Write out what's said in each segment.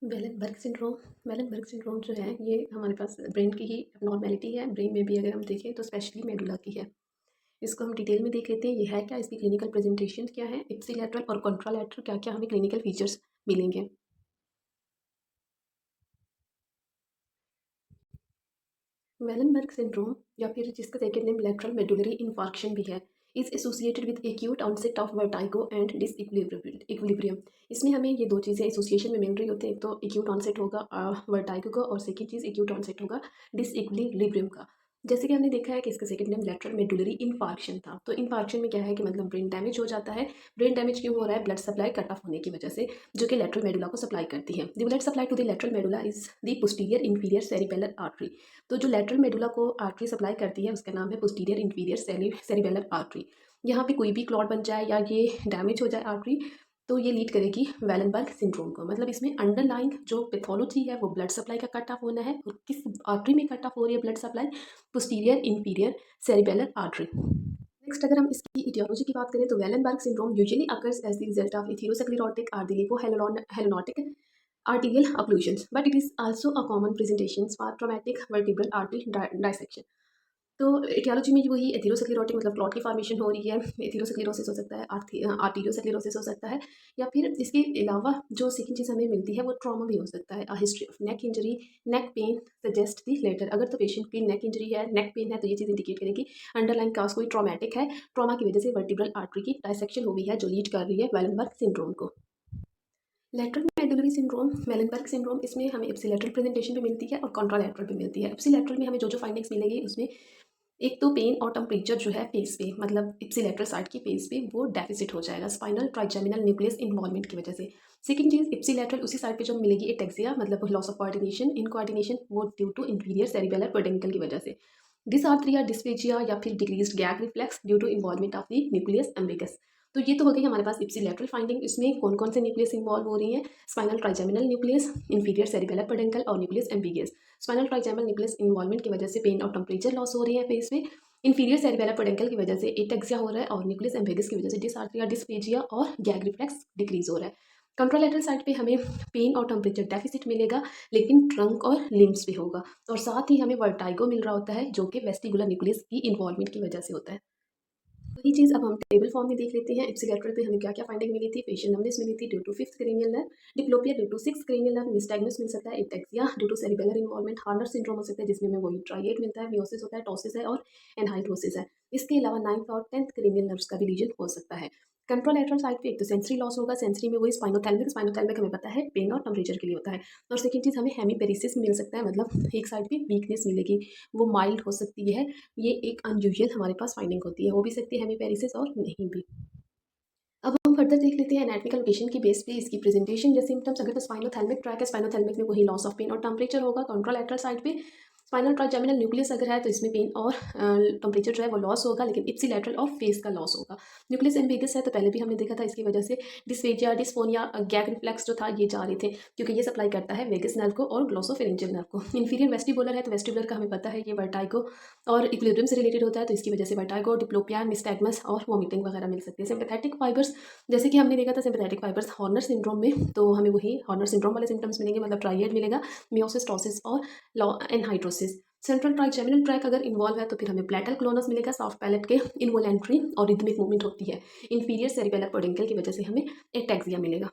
वेलनबर्ग syndrome जो है ये हमारे पास ब्रेन की ही नॉर्मेलिटी है। ब्रेन में भी अगर हम देखें तो स्पेशली मेडुला की है। इसको हम डिटेल में देख लेते हैं, ये है क्या, इसकी क्लिनिकल प्रेजेंटेशन क्या है, इप्सिलैटरल और कॉन्ट्रालैटरल क्या क्या हमें क्लिनिकल फीचर्स मिलेंगे। वेलनबर्ग सिंड्रोम या फिर जिसका second name lateral medullary infarction भी है, is associated with acute onset of vertigo and disequilibrium. इसमें हमें ये दो चीज़ें एसोसिएशन में मिल रही होती है, एक तो एक्यूट ऑनसेट होगा वर्टाइगो का और सेकेंड चीज़ एक्यूट ऑनसेट होगा डिसइक्विलिब्रियम का। जैसे कि हमने देखा है कि इसका second name lateral medullary infarction था, तो इन्फार्क्शन में क्या है कि मतलब ब्रेन डैमेज हो जाता है। ब्रेन डैमेज क्यों हो रहा है? ब्लड सप्लाई कट ऑफ होने की वजह से, जो कि लेटरल मेडुला को सप्लाई करती है। The blood supply to the lateral medulla is the posterior inferior cerebellar artery. तो जो लेटरल मेडुला को आर्टरी सप्लाई करती है उसका नाम है पोस्टीरियर इंफीरियर सेरिबेलर आर्टरी। यहाँ पे कोई भी क्लॉट बन जाए या ये डैमेज हो जाए आर्टरी, तो ये लीड करेगी वेलनबर्ग सिंड्रोम को। मतलब इसमें अंडरलाइंग जो पैथोलॉजी है वो ब्लड सप्लाई का कट ऑफ होना है। और किस आर्टरी में कट ऑफ हो रही है blood supply? Posterior inferior cerebellar artery. Next अगर हम इसकी इटियोलॉजी की बात करें तो Wallenberg syndrome usually occurs as the result of atherosclerotic और the lipohyalinotic arterial occlusions, but it is also a common presentation for traumatic vertebral artery dissection। तो aetiology में वही एथेरोस्क्लेरोटिक मतलब क्लॉट की फॉर्मेशन हो रही है, एथेरोस्क्लेरोसिस हो सकता है, आर्टीरियोस्क्लेरोसिस हो सकता है, या फिर इसके अलावा जो सेकंड चीज़ हमें मिलती है वो ट्रॉमा भी हो सकता है। History of neck injury, neck pain suggest the latter. अगर तो पेशेंट की नेक इंजरी है, नेक पेन है, तो ये चीज़ इंडिकेट करेगी अंडरलाइन काज कोई ट्रॉमेटिक है। ट्रॉमा की वजह से वर्टिब्रल आर्टरी की डायसेक्शन हुई है, जो लीड कर रही है वेलनबर्ग सिंड्रोम को। लेटरल मेडुलरी सिंड्रोम, वेलनबर्ग सिंड्रोम, इसमें हमें इप्सिलैटरल प्रेजेंटेशन भी मिलती है और कॉन्ट्रालैटरल भी मिलती है। इप्सिलैटरल में हमें जो जो फाइंडिंग्स मिलेगी उसमें एक तो पेन और टेम्परेचर जो है फेस पे, मतलब इप्सिलैटरल साइड की फेस पे वो डेफिसिट हो जाएगा स्पाइनल ट्राइजेमिनल न्यूक्लियस इन्वॉल्वमेंट की वजह से। सेकंड चीज़ इप्सिलैटरल उसी साइड पे जो मिलेगी एटेक्सिया, मतलब लॉस ऑफ कोऑर्डिनेशन, इनकोऑर्डिनेशन, वो due to inferior cerebellar peduncle की वजह से। डिसआर्थरिया, डिस्फेजिया या फिर decreased gag reflex due to involvement of the nucleus ambiguus. तो ये तो हो गई हमारे पास इप्सिलैटरल फाइंडिंग। इसमें कौन कौन से न्यूक्लियस इन्वॉल्व हो रही हैं? Spinal trigeminal nucleus, inferior cerebellar peduncle और nucleus ambiguus. Spinal trigeminal nucleus involvement की वजह से पेन और टेम्परेचर लॉस हो रही है फेस में। इंफीरियर सेरिबेलर पेडेंकल की वजह से एटेक्सिया हो रहा है और न्यूक्लियस एम्बिगस की वजह से डिसआर्थरिया, डिस्फेजिया और गैग रिफ्लेक्स डिक्रीज हो रहा है। कंट्रोलैटरल साइड पे हमें पेन और टेम्परेचर डेफिसिट मिलेगा, लेकिन ट्रंक और लिम्स भी होगा, और साथ ही हमें वर्टाइगो मिल रहा होता है, जो कि वेस्टिबुलर न्यूक्लियस की इन्वॉल्वमेंट की वजह से होता है। वही चीज़ अब हम टेबल फॉर्म में देख लेते हैं। इप्सिलैटरल पे हमें क्या क्या फाइंडिंग मिली थी? फेशियल नमनेस मिली थी due to fifth cranial nerve, diplopia due to six cranial nerve, misdiagnose मिल सकता है, ataxia due to cerebellar involvement, Horner syndrome हो सकता है जिसमें हमें वही ट्राइएट मिलता है, मियोसिस होता है, टॉसिस है और एनहाइड्रोसिस है। इसके अलावा नाइन्थ और टेंथ क्रेनियल नर्व्स का भी लीजन हो सकता है। कंट्रोलैटरल साइड पे एक तो सेंसरी लॉस होगा, सेंसरी में वही स्पाइनोथैलेमिक, स्पाइनोथैलेमिक हमें पता है पेन और टेम्परेचर के लिए होता है। और सेकंड चीज़ हमें हेमीपेरिसिस मिल सकता है, मतलब एक साइड पे वीकनेस मिलेगी, वो माइल्ड हो सकती है। ये एक अनयूजुअल हमारे पास फाइंडिंग होती है, हो भी सकती है हेमीपेरिसिस और नहीं भी। अब हम फर्दर देख लेते हैं एनाटॉमिकल लोकेशन की बेस पे इसकी प्रेजेंटेशन या सिम्टम्स। अगर तो स्पाइनोथैलेमिक ट्रैक है, स्पाइनोथैलेमिक में वही लॉस ऑफ पेन और टेम्परेचर होगा। कॉन्ट्रोलैटरल साइड पे स्पाइनल ट्राइजेमिनल न्यूक्लियस अगर है तो इसमें पेन और टेम्परेचर जो है वो लॉस होगा, लेकिन इप्सिलैटरल और फेस का लॉस होगा। न्यूक्लियस एम्बिगस है तो पहले भी हमने देखा था, इसकी वजह से डिस्फेजिया, डिस्फोनिया, गैग रिफ्लेक्स जो था ये जा रहे थे, क्योंकि ये सप्लाई करता है वेगस नर्व को और ग्लोसोफेरेंजियल नर्व को। इंफीरियर वेस्टिबुलर है तो वेस्टिबुलर का हमें पता है ये वर्टाइगो और इक्विलिब्रियम से रिलेटेड होता है, तो इसकी वजह से वर्टाइगो, डिप्लोपिया, निस्टैग्मस और वोमिटिंग वगैरह मिल सकती है। सिंपैथेटिक फाइबर्स, जैसे कि हमने देखा था सिंपैथेटिक फाइबर्स हॉर्नर सिंड्रोम में, तो हमें वही हॉर्नर सिंड्रोम वाले सिम्टम्स मिलेंगे, मतलब ट्राइएड मिलेगा, मियोसिस, टॉसिस और एनहाइड्रोसिस। सेंट्रल ट्राइजेमिनल ट्रैक अगर इन्वॉल्व है तो फिर हमें प्लेटल क्लोनस मिलेगा, सॉफ्ट पैलेट के इनवोलेंट्री और रिदमिक मूवमेंट होती है। इंफीरियर सेरिबेलर पेडेंकल की वजह से हमें एटेक्सिया मिलेगा।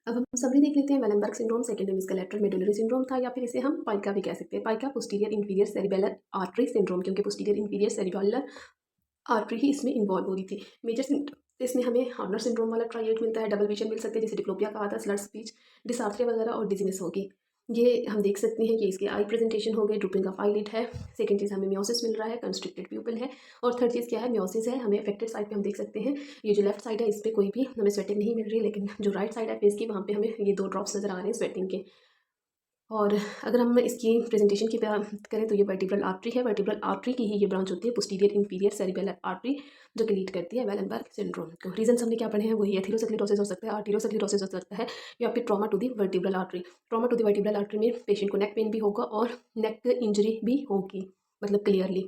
अब हम समरी देख लेते हैं। वेलनबर्ग सिंड्रोम सेकेंड नेम इसका लेटरल मेडुलरी सिंड्रोम था, या फिर इसे हम पाइका भी कह सकते हैं। PICA posterior inferior cerebellar artery syndrome, क्योंकि पोस्टीरियर इंफीरियर सेरिबेलर आर्टरी ही इसमें इन्वॉल्व हो रही थी। मेजर सिम्टम इसमें हमें हार्नर सिंड्रोम वाला ट्राइएट मिलता है, डबल विजन मिल सकते हैं जैसे डिप्लोपिया कहा था, स्लर स्पीच, डिसार्थ्रिया वगैरह और डिजीनेस होगी। ये हम देख सकते हैं कि इसके आई प्रेजेंटेशन हो गए, ड्रूपिंग ऑफ आईलिड है। सेकंड चीज़ हमें मियोसिस मिल रहा है, कंस्ट्रिक्टेड प्यूपिल है। और थर्ड चीज़ क्या है? मियोसिस है। हमें अफेक्टेड साइड पे हम देख सकते हैं, ये जो लेफ्ट साइड है इस पर कोई भी हमें स्वेटिंग नहीं मिल रही, लेकिन जो राइट साइड है फेस की वहाँ पे हमें ये दो ड्रॉप्स नजर आ रहे हैं स्वेटिंग के। और अगर हम इसकी प्रेजेंटेशन की बात करें तो ये वर्टिब्रल आर्टरी है। वर्टिब्रल आर्टरी की ही ये ब्रांच होती है पोस्टीरियर इंफीरियर सेरिबेलर आर्टरी, जो कि लीड करती है वेलनबर्ग सिंड्रोम को। रीजन हमने क्या पढ़े हैं? वही एथेरोस्क्लेरोसिस हो सकता है, आर्टीरियोस्क्लेरोसिस हो सकता है, या फिर trauma to the vertebral artery. Trauma to the vertebral artery में पेशेंट को नेक पेन भी होगा और नेक इंजरी भी होगी, मतलब क्लियरली।